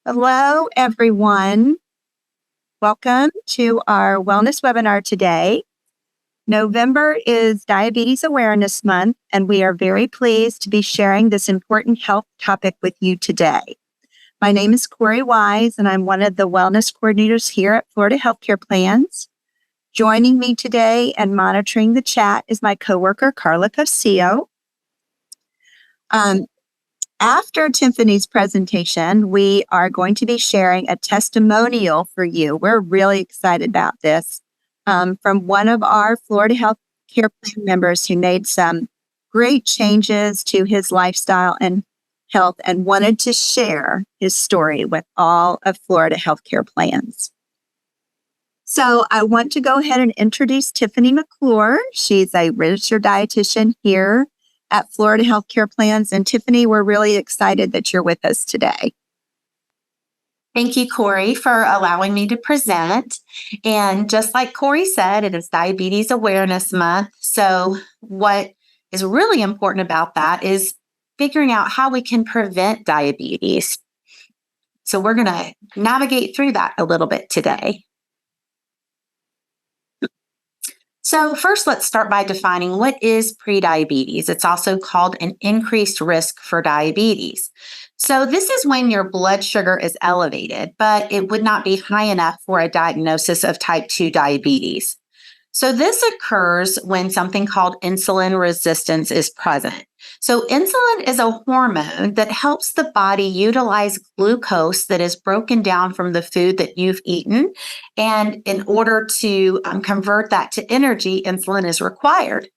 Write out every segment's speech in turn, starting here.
Hello, everyone. Welcome to our wellness webinar today. November is Diabetes Awareness Month, and we are very pleased to be sharing this important health topic with you today. My name is Corey Wise, and I'm one of the wellness coordinators here at Florida Healthcare Plans. Joining me today and monitoring the chat is my coworker, Carla Cosio. After Tiffany's presentation, we are going to be sharing a testimonial for you. We're really excited about this from one of our Florida Health Care Plan members who made some great changes to his lifestyle and health and wanted to share his story with all of Florida Healthcare Plans. So I want to go ahead and introduce Tiffany McClure. She's a registered dietitian here at Florida Healthcare Plans. And Tiffany, we're really excited that you're with us today. Thank you, Corey, for allowing me to present. And just like Corey said, it is Diabetes Awareness Month. So what is really important about that is figuring out how we can prevent diabetes. So we're going to navigate through that a little bit today. So first, let's start by defining what is prediabetes. It's also called an increased risk for diabetes. So this is when your blood sugar is elevated, but it would not be high enough for a diagnosis of type 2 diabetes. So this occurs when something called insulin resistance is present. So insulin is a hormone that helps the body utilize glucose that is broken down from the food that you've eaten. And in order to convert that to energy, insulin is required.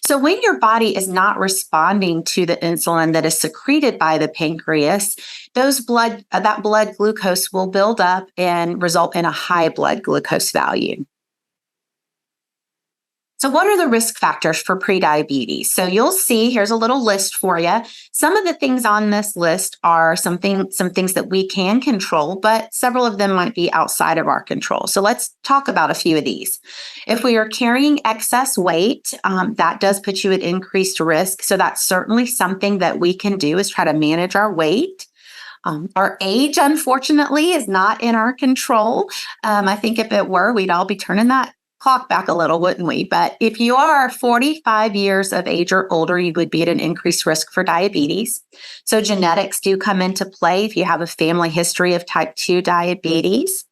So when your body is not responding to the insulin that is secreted by the pancreas, that blood glucose will build up and result in a high blood glucose value. So what are the risk factors for prediabetes? So you'll see, here's a little list for you. Some of the things on this list are some things that we can control, but several of them might be outside of our control. So let's talk about a few of these. If we are carrying excess weight, that does put you at increased risk. So that's certainly something that we can do is try to manage our weight. Our age, unfortunately, is not in our control. I think if it were, we'd all be turning that clock back a little, wouldn't we? But if you are 45 years of age or older, you would be at an increased risk for diabetes. So genetics do come into play if you have a family history of type 2 diabetes.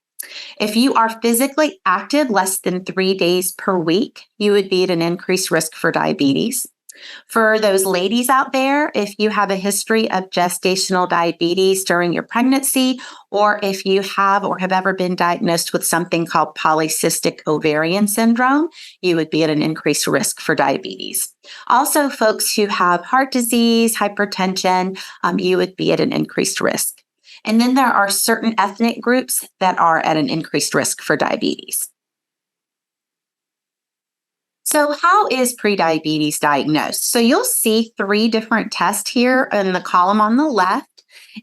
If you are physically active less than 3 days per week, you would be at an increased risk for diabetes. For those ladies out there, if you have a history of gestational diabetes during your pregnancy, or if you have or have ever been diagnosed with something called polycystic ovarian syndrome, you would be at an increased risk for diabetes. Also, folks who have heart disease, hypertension, you would be at an increased risk. And then there are certain ethnic groups that are at an increased risk for diabetes. So how is prediabetes diagnosed? So you'll see 3 different tests here in the column on the left,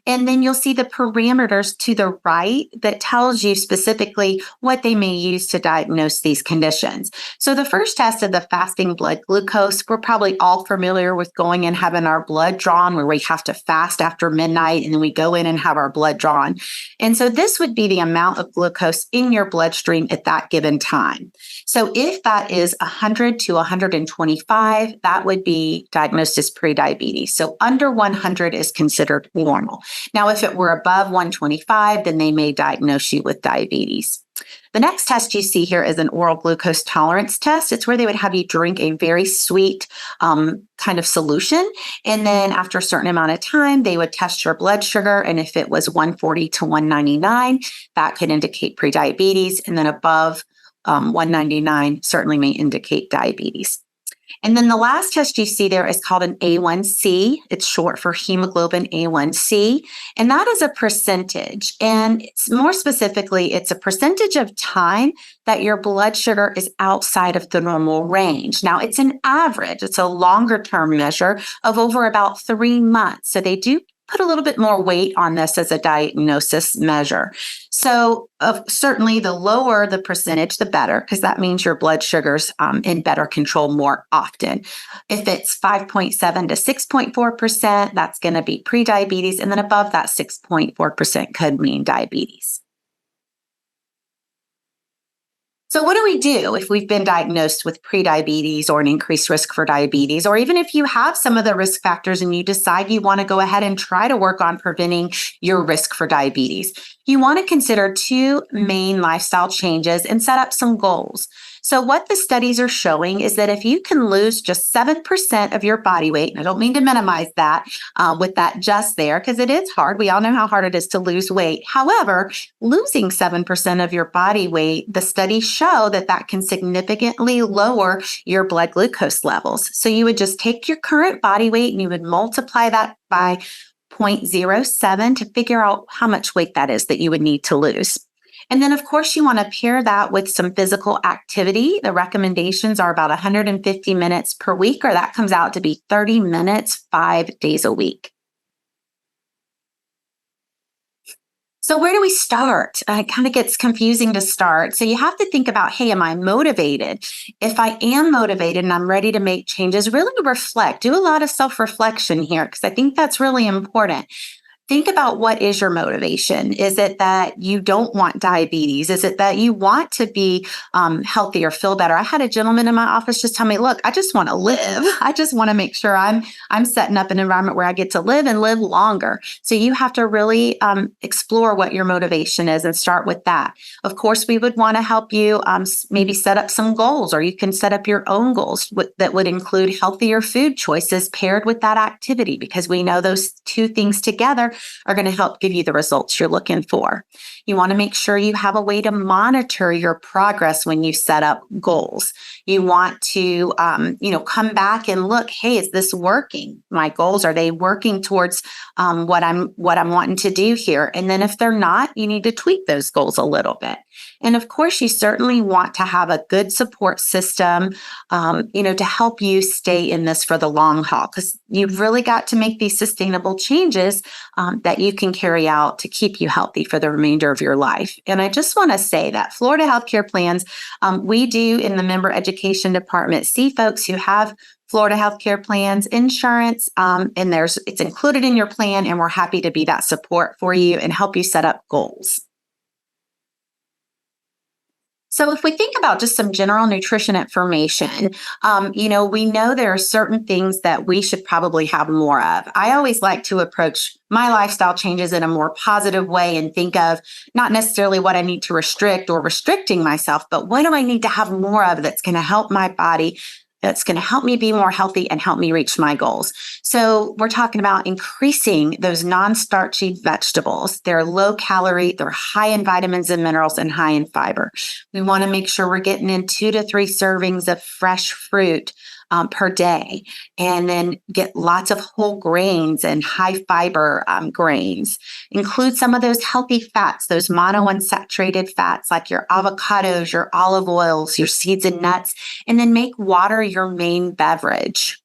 and then you'll see the parameters to the right that tells you specifically what they may use to diagnose these conditions. So the first test of the fasting blood glucose, we're probably all familiar with going and having our blood drawn, where we have to fast after midnight and then we go in and have our blood drawn. And so this would be the amount of glucose in your bloodstream at that given time. So if that is 100 to 125, that would be diagnosed as prediabetes. So under 100 is considered normal. Now, if it were above 125, then they may diagnose you with diabetes. The next test you see here is an oral glucose tolerance test. It's where they would have you drink a very sweet kind of solution. And then after a certain amount of time, they would test your blood sugar. And if it was 140 to 199, that could indicate prediabetes. And then above 199 certainly may indicate diabetes. And then the last test you see there is called an A1C. It's short for hemoglobin A1C. And that is a percentage. And it's more specifically, it's a percentage of time that your blood sugar is outside of the normal range. Now, it's an average. It's a longer term measure of over about 3 months. So they do put a little bit more weight on this as a diagnosis measure. So certainly the lower the percentage, the better, because that means your blood sugar's in better control more often. If it's 5.7 to 6.4%, that's going to be prediabetes. And then above that 6.4% could mean diabetes. So what do we do if we've been diagnosed with prediabetes or an increased risk for diabetes, or even if you have some of the risk factors and you decide you want to go ahead and try to work on preventing your risk for diabetes? You want to consider two main lifestyle changes and set up some goals. So what the studies are showing is that if you can lose just 7% of your body weight, and I don't mean to minimize that with that just there, because it is hard. We all know how hard it is to lose weight. However, losing 7% of your body weight, the studies show that that can significantly lower your blood glucose levels. So you would just take your current body weight and you would multiply that by 0.07 to figure out how much weight that is that you would need to lose. And then, of course, you want to pair that with some physical activity. The recommendations are about 150 minutes per week, or that comes out to be 30 minutes, 5 days a week. So where do we start? It kind of gets confusing to start. So you have to think about, hey, am I motivated? If I am motivated and I'm ready to make changes, really reflect. Do a lot of self-reflection here, because I think that's really important. Think about, what is your motivation? Is it that you don't want diabetes? Is it that you want to be healthy or feel better? I had a gentleman in my office just tell me, look, I just want to live. I just want to make sure I'm setting up an environment where I get to live and live longer. So you have to really explore what your motivation is and start with that. Of course, we would want to help you maybe set up some goals, or you can set up your own goals that would include healthier food choices paired with that activity, because we know those two things together are going to help give you the results you're looking for. You want to make sure you have a way to monitor your progress when you set up goals. You want to, come back and look, hey, is this working? My goals, are they working towards what I'm wanting to do here? And then if they're not, you need to tweak those goals a little bit. And of course, you certainly want to have a good support system, to help you stay in this for the long haul, because you've really got to make these sustainable changes that you can carry out to keep you healthy for the remainder of your life. And I just want to say that Florida Healthcare Plans, we do in the member education department see folks who have Florida Healthcare Plans insurance, and it's included in your plan, and we're happy to be that support for you and help you set up goals. So if we think about just some general nutrition information, we know there are certain things that we should probably have more of. I always like to approach my lifestyle changes in a more positive way and think of not necessarily what I need to restrict or restricting myself, but what do I need to have more of that's going to help my body, that's going to help me be more healthy and help me reach my goals. So we're talking about increasing those non-starchy vegetables. They're low calorie, they're high in vitamins and minerals, and high in fiber. We want to make sure we're getting in 2 to 3 servings of fresh fruit per day, and then get lots of whole grains and high fiber grains. Include some of those healthy fats, those monounsaturated fats like your avocados, your olive oils, your seeds and nuts, and then make water your main beverage.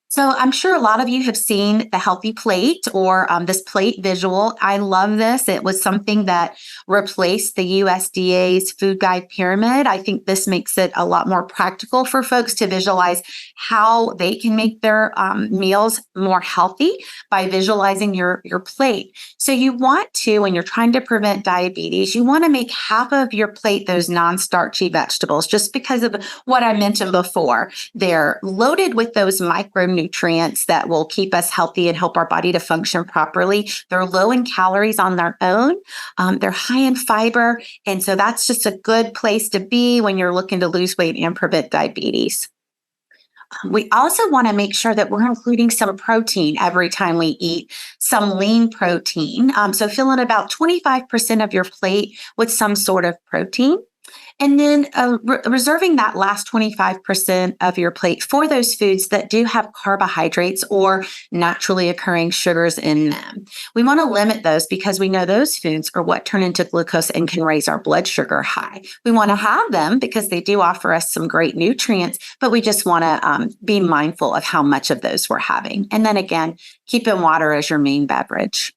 So I'm sure a lot of you have seen the Healthy Plate, or this plate visual. I love this. It was something that replaced the USDA's food guide pyramid. I think this makes it a lot more practical for folks to visualize how they can make their meals more healthy by visualizing your plate. So you want to, when you're trying to prevent diabetes, you want to make half of your plate those non-starchy vegetables, just because of what I mentioned before. They're loaded with those micronutrients that will keep us healthy and help our body to function properly. They're low in calories on their own. They're high in fiber. And so that's just a good place to be when you're looking to lose weight and prevent diabetes. We also want to make sure that we're including some protein every time we eat, some lean protein. So fill in about 25% of your plate with some sort of protein. And then reserving that last 25% of your plate for those foods that do have carbohydrates or naturally occurring sugars in them. We want to limit those because we know those foods are what turn into glucose and can raise our blood sugar high. We want to have them because they do offer us some great nutrients, but we just want to be mindful of how much of those we're having. And then again, keeping water as your main beverage.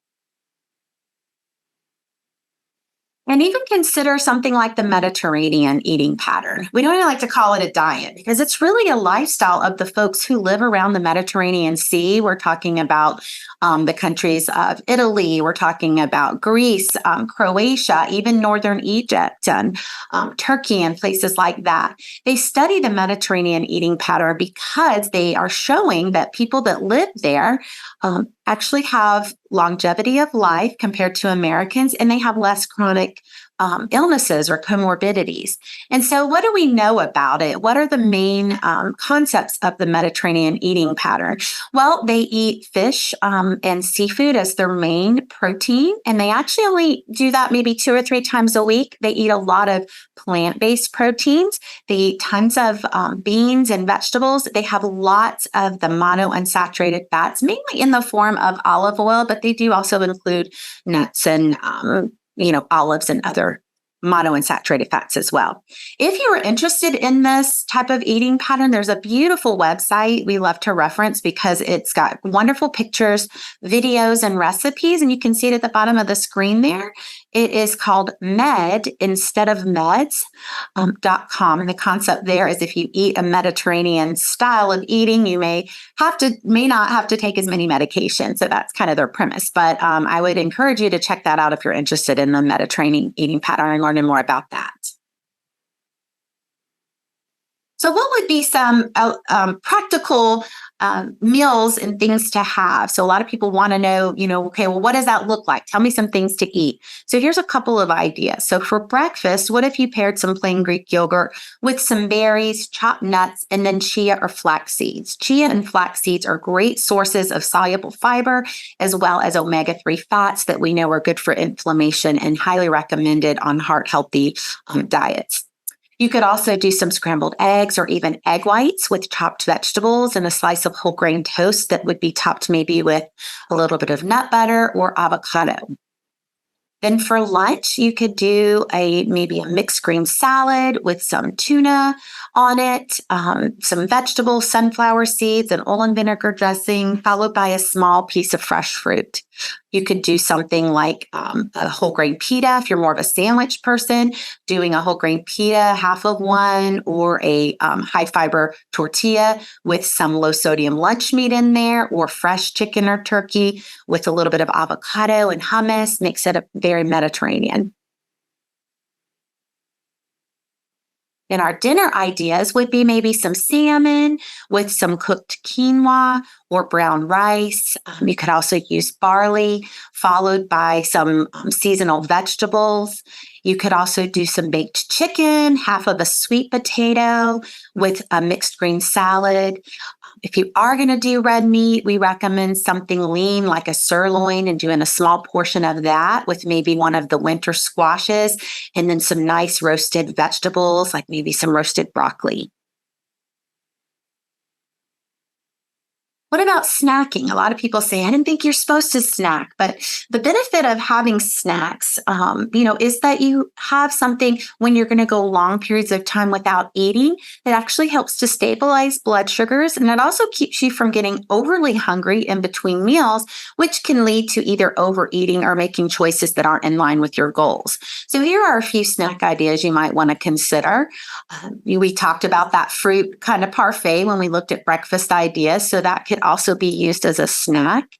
And even consider something like the Mediterranean eating pattern. We don't even like to call it a diet because it's really a lifestyle of the folks who live around the Mediterranean Sea. We're talking about the countries of Italy, we're talking about Greece, Croatia, even northern Egypt, and Turkey, and places like that. They study the Mediterranean eating pattern because they are showing that people that live there actually have longevity of life compared to Americans, and they have less chronic illnesses or comorbidities. And so, what do we know about it? What are the main concepts of the Mediterranean eating pattern? Well, they eat fish and seafood as their main protein, and they actually only do that maybe 2 or 3 times a week. They eat a lot of plant-based proteins. They eat tons of beans and vegetables. They have lots of the monounsaturated fats, mainly in the form of olive oil, but they do also include nuts and olives and other monounsaturated fats as well. If you are interested in this type of eating pattern, there's a beautiful website we love to reference because it's got wonderful pictures, videos, and recipes. And you can see it at the bottom of the screen there. It is called Med instead of meds.com. And the concept there is if you eat a Mediterranean style of eating, you may not have to take as many medications. So that's kind of their premise. But I would encourage you to check that out if you're interested in the Mediterranean eating pattern and learning more about that. So what would be some practical meals and things to have? So a lot of people want to know, okay, well, what does that look like? Tell me some things to eat. So here's a couple of ideas. So for breakfast, what if you paired some plain Greek yogurt with some berries, chopped nuts, and then chia or flax seeds? Chia and flax seeds are great sources of soluble fiber, as well as omega-3 fats that we know are good for inflammation and highly recommended on heart-healthy diets. You could also do some scrambled eggs or even egg whites with chopped vegetables and a slice of whole grain toast that would be topped maybe with a little bit of nut butter or avocado. Then for lunch, you could do maybe a mixed green salad with some tuna on it, some vegetables, sunflower seeds, and oil and vinegar dressing, followed by a small piece of fresh fruit. You could do something like a whole grain pita if you're more of a sandwich person, doing a whole grain pita, half of one, or a high fiber tortilla with some low sodium lunch meat in there, or fresh chicken or turkey with a little bit of avocado and hummus. Makes it a very Mediterranean. And our dinner ideas would be maybe some salmon with some cooked quinoa or brown rice. You could also use barley, followed by some seasonal vegetables. You could also do some baked chicken, half of a sweet potato with a mixed green salad. If you are going to do red meat, we recommend something lean like a sirloin and doing a small portion of that with maybe one of the winter squashes and then some nice roasted vegetables, like maybe some roasted broccoli. What about snacking? A lot of people say, I didn't think you're supposed to snack, but the benefit of having snacks, is that you have something when you're going to go long periods of time without eating. It actually helps to stabilize blood sugars, and it also keeps you from getting overly hungry in between meals, which can lead to either overeating or making choices that aren't in line with your goals. So here are a few snack ideas you might want to consider. We talked about that fruit kind of parfait when we looked at breakfast ideas, so that could also be used as a snack.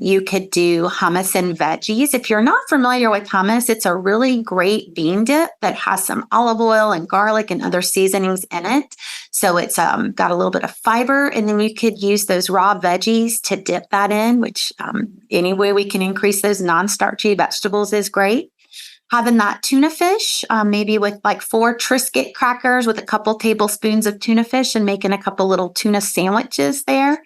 You could do hummus and veggies. If you're not familiar with hummus, it's a really great bean dip that has some olive oil and garlic and other seasonings in it. So it's got a little bit of fiber, and then you could use those raw veggies to dip that in, which any way we can increase those non-starchy vegetables is great. Having that tuna fish, maybe with like 4 Triscuit crackers with a couple tablespoons of tuna fish and making a couple little tuna sandwiches there.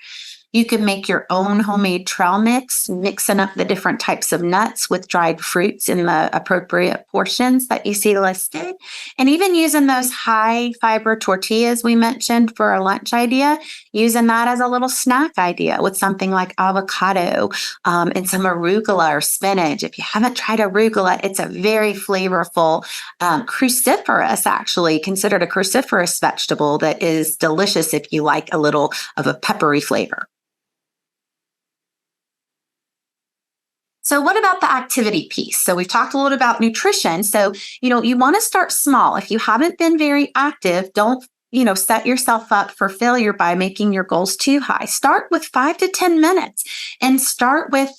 You can make your own homemade trail mix, mixing up the different types of nuts with dried fruits in the appropriate portions that you see listed. And even using those high fiber tortillas we mentioned for a lunch idea, using that as a little snack idea with something like avocado and some arugula or spinach. If you haven't tried arugula, it's a very flavorful cruciferous, actually considered a cruciferous vegetable that is delicious if you like a little of a peppery flavor. So what about the activity piece? So we've talked a little about nutrition. So, you want to start small. If you haven't been very active, don't set yourself up for failure by making your goals too high. Start with 5 to 10 minutes and start with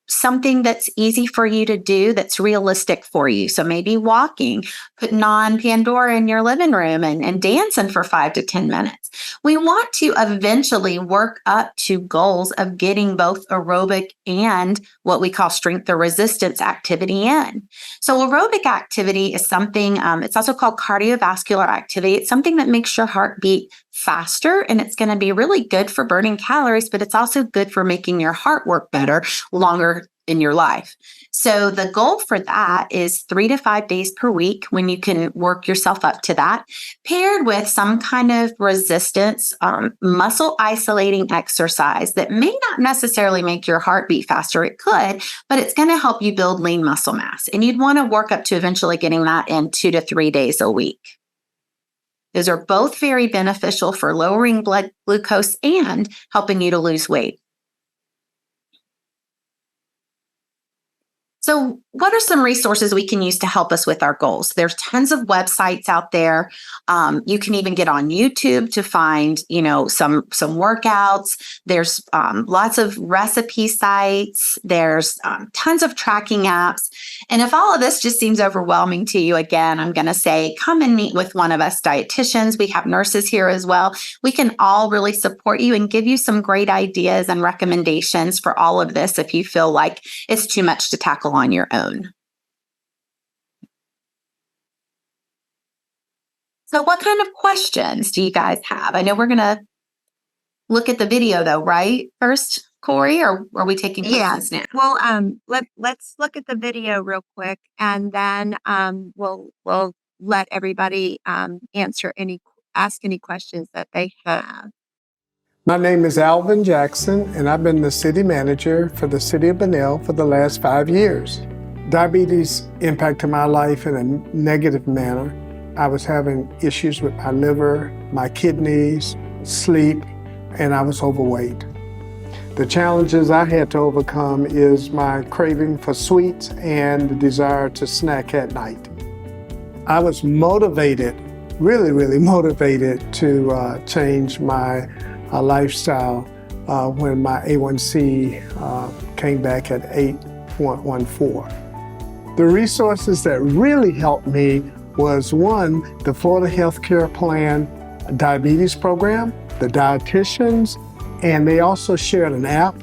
something that's easy for you to do, that's realistic for you. So maybe walking, putting on Pandora in your living room and dancing for 5 to 10 minutes. We want to eventually work up to goals of getting both aerobic and what we call strength or resistance activity in. So aerobic activity is something, it's also called cardiovascular activity. It's something that makes your heart beat faster, and it's going to be really good for burning calories, but it's also good for making your heart work better longer in your life. So the goal for that is 3 to 5 days per week when you can work yourself up to that, paired with some kind of resistance, muscle isolating exercise that may not necessarily make your heart beat faster. It could, but it's going to help you build lean muscle mass. And you'd want to work up to eventually getting that in 2 to 3 days a week. Those are both very beneficial for lowering blood glucose and helping you to lose weight. So what are some resources we can use to help us with our goals? There's tons of websites out there. You can even get on YouTube to find, some workouts. There's lots of recipe sites. There's tons of tracking apps. And if all of this just seems overwhelming to you, again, I'm going to say, come and meet with one of us dietitians. We have nurses here as well. We can all really support you and give you some great ideas and recommendations for all of this if you feel like it's too much to tackle on your own. So what kind of questions do you guys have? I know we're going to look at the video though, right? First, Corey, or are we taking questions now? Well, let's look at the video real quick, and then we'll let everybody ask any questions that they have. My name is Alvin Jackson, and I've been the city manager for the city of Bunnell for the last 5 years. Diabetes impacted my life in a negative manner. I was having issues with my liver, my kidneys, sleep, and I was overweight. The challenges I had to overcome is my craving for sweets and the desire to snack at night. I was motivated, really motivated to change my lifestyle when my A1C came back at 8.14. The resources that really helped me was one, the Florida Healthcare Plan diabetes program, the dietitians, and they also shared an app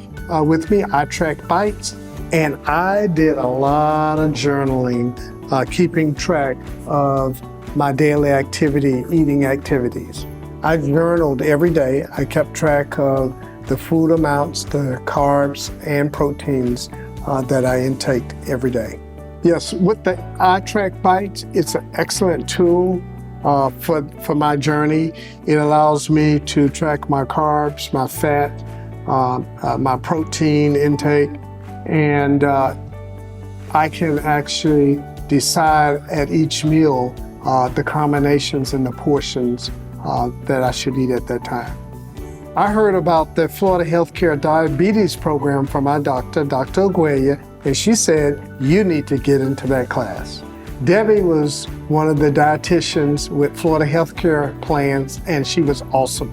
with me, iTrackBites, and I did a lot of journaling, keeping track of my daily eating activities. I journaled every day. I kept track of the food amounts, the carbs and proteins that I intake every day. Yes, with the iTrackBites, it's an excellent tool for my journey. It allows me to track my carbs, my fat, my protein intake, and I can actually decide at each meal the combinations and the portions that I should eat at that time. I heard about the Florida Healthcare Diabetes Program from my doctor, Dr. Aguilera, and she said, you need to get into that class. Debbie was one of the dietitians with Florida Healthcare Plans, and she was awesome.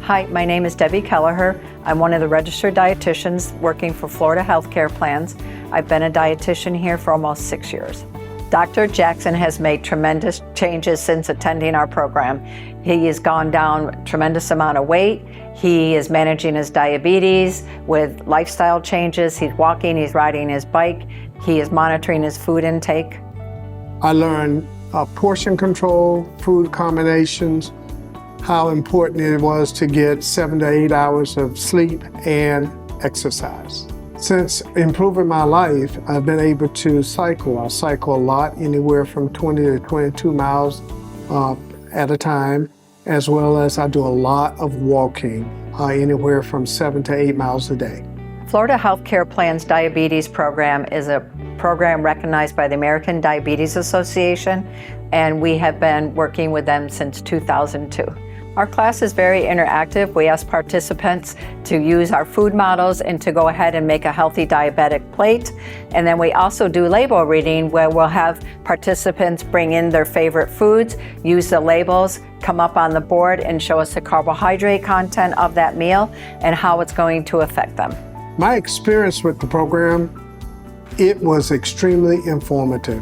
Hi, my name is Debbie Kelleher. I'm one of the registered dietitians working for Florida Healthcare Plans. I've been a dietitian here for almost 6 years. Dr. Jackson has made tremendous changes since attending our program. He has gone down a tremendous amount of weight. He is managing his diabetes with lifestyle changes. He's walking, he's riding his bike. He is monitoring his food intake. I learned portion control, food combinations, how important it was to get 7 to 8 hours of sleep and exercise. Since improving my life, I've been able to cycle. I cycle a lot, anywhere from 20 to 22 miles at a time, as well as I do a lot of walking, anywhere from 7 to 8 miles a day. Florida Healthcare Plan's diabetes program is a program recognized by the American Diabetes Association, and we have been working with them since 2002. Our class is very interactive. We ask participants to use our food models and to go ahead and make a healthy diabetic plate. And then we also do label reading, where we'll have participants bring in their favorite foods, use the labels, come up on the board and show us the carbohydrate content of that meal and how it's going to affect them. My experience with the program, it was extremely informative.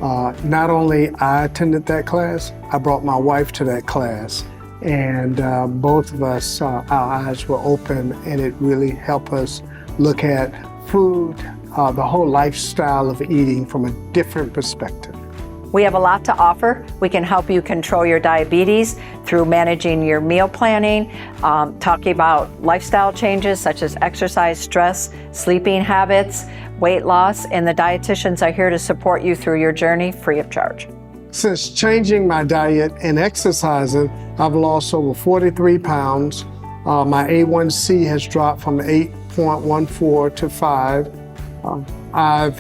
Not only I attended that class, I brought my wife to that class. And both of us, our eyes were open, and it really helped us look at food, the whole lifestyle of eating from a different perspective. We have a lot to offer. We can help you control your diabetes through managing your meal planning, talking about lifestyle changes such as exercise, stress, sleeping habits, weight loss, and the dietitians are here to support you through your journey free of charge. Since changing my diet and exercising, I've lost over 43 pounds. My A1C has dropped from 8.14 to 5.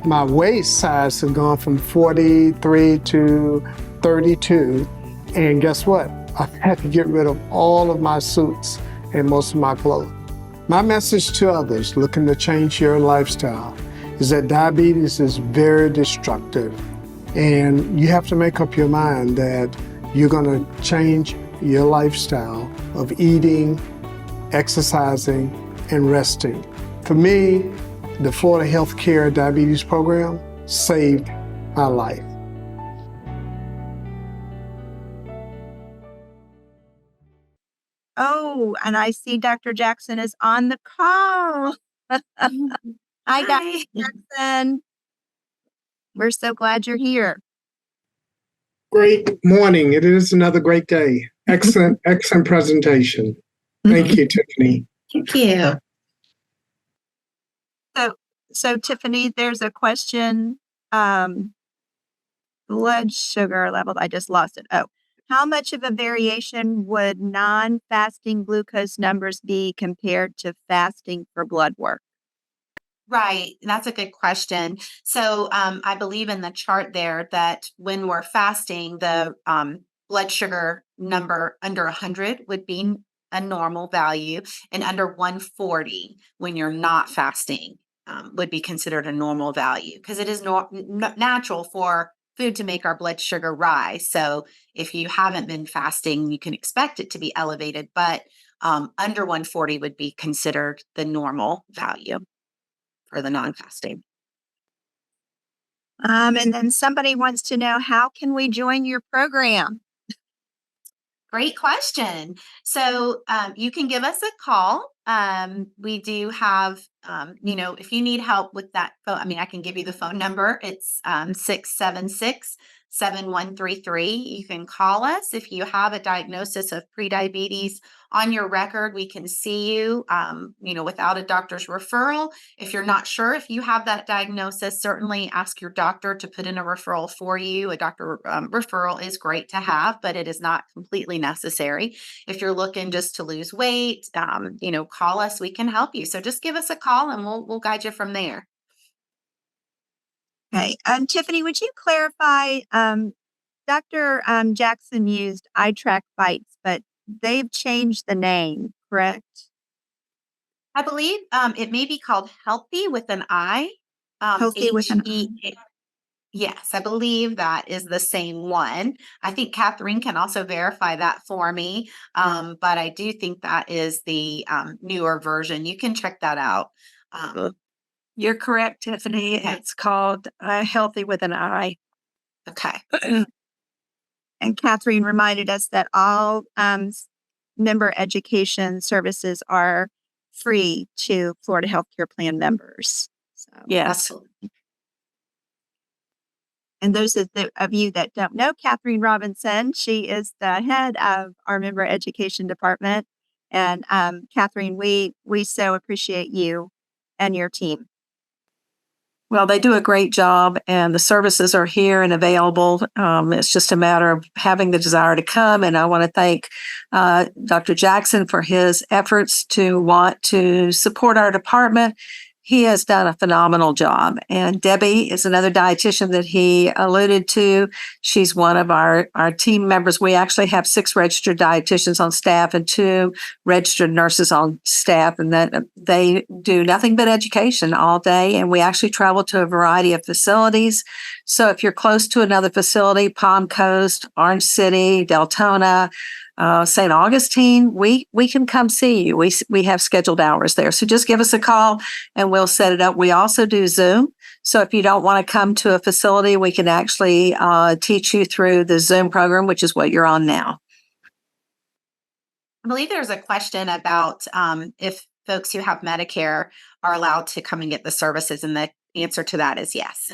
My waist size has gone from 43 to 32. And guess what? I've had to get rid of all of my suits and most of my clothes. My message to others looking to change your lifestyle is that diabetes is very destructive. And you have to make up your mind that you're going to change your lifestyle of eating, exercising, and resting. For me, the Florida Healthcare Diabetes Program saved my life. Oh, and I see Dr. Jackson is on the call. Hi, Dr. Jackson. We're so glad you're here. Great morning. It is another great day. Excellent, excellent presentation. Thank you, Tiffany. Thank you. So Tiffany, there's a question. Blood sugar level. I just lost it. Oh, how much of a variation would non-fasting glucose numbers be compared to fasting for blood work? Right. That's a good question. So I believe in the chart there that when we're fasting, the blood sugar number under 100 would be a normal value, and under 140 when you're not fasting would be considered a normal value, because it is natural for food to make our blood sugar rise. So if you haven't been fasting, you can expect it to be elevated, but under 140 would be considered the normal value for the non-fasting. And then somebody wants to know, how can we join your program? Great question. So you can give us a call. We do have, if you need help with that phone, I can give you the phone number. It's 676-7133. You can call us if you have a diagnosis of prediabetes on your record. We can see you, without a doctor's referral. If you're not sure if you have that diagnosis, certainly ask your doctor to put in a referral for you. A doctor referral is great to have, but it is not completely necessary. If you're looking just to lose weight, call us. We can help you. So just give us a call and we'll guide you from there. Okay. Tiffany, would you clarify, Dr. Jackson used iTrack Bites, but they've changed the name, correct? I believe it may be called Healthy with an I. Healthy with an H-E-A. Yes, I believe that is the same one. I think Catherine can also verify that for me. But I do think that is the newer version. You can check that out. You're correct, Tiffany. Okay. It's called Healthy with an I. Okay. And Catherine reminded us that all member education services are free to Florida Healthcare Plan members. So Yes. Absolutely. And those of you that don't know Catherine Robinson, she is the head of our member education department. And Catherine, we so appreciate you and your team. Well, they do a great job and the services are here and available. It's just a matter of having the desire to come. And I want to thank Dr. Jackson for his efforts to want to support our department. He has done a phenomenal job. And Debbie is another dietitian that he alluded to. She's one of our team members. We actually have 6 registered dietitians on staff and 2 registered nurses on staff, and that they do nothing but education all day. And we actually travel to a variety of facilities. So if you're close to another facility, Palm Coast, Orange City, Deltona, St. Augustine, we can come see you. We have scheduled hours there. So just give us a call and we'll set it up. We also do Zoom. So if you don't want to come to a facility, we can actually teach you through the Zoom program, which is what you're on now. I believe there's a question about if folks who have Medicare are allowed to come and get the services, and the answer to that is yes.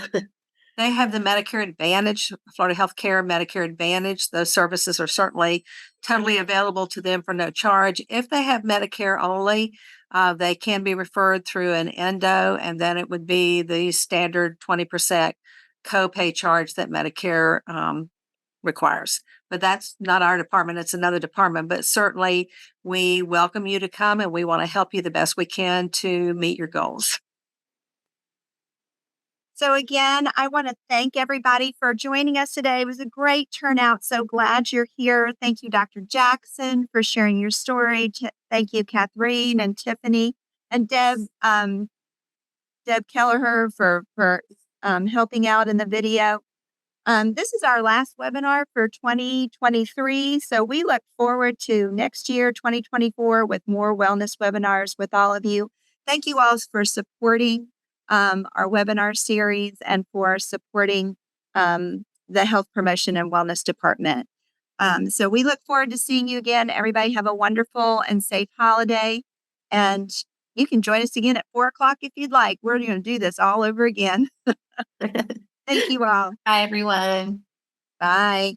They have the Medicare Advantage, Florida Healthcare Medicare Advantage. Those services are certainly totally available to them for no charge. If they have Medicare only, they can be referred through an endo, and then it would be the standard 20% copay charge that Medicare requires. But that's not our department, it's another department. But certainly we welcome you to come and we want to help you the best we can to meet your goals. So again, I want to thank everybody for joining us today. It was a great turnout. So glad you're here. Thank you, Dr. Jackson, for sharing your story. Thank you, Catherine and Tiffany and Deb Kelleher for helping out in the video. This is our last webinar for 2023. So we look forward to next year, 2024, with more wellness webinars with all of you. Thank you all for supporting our webinar series and for supporting the Health Promotion and Wellness Department. So we look forward to seeing you again. Everybody have a wonderful and safe holiday. And you can join us again at 4:00 if you'd like. We're going to do this all over again. Thank you all. Hi, everyone. Bye.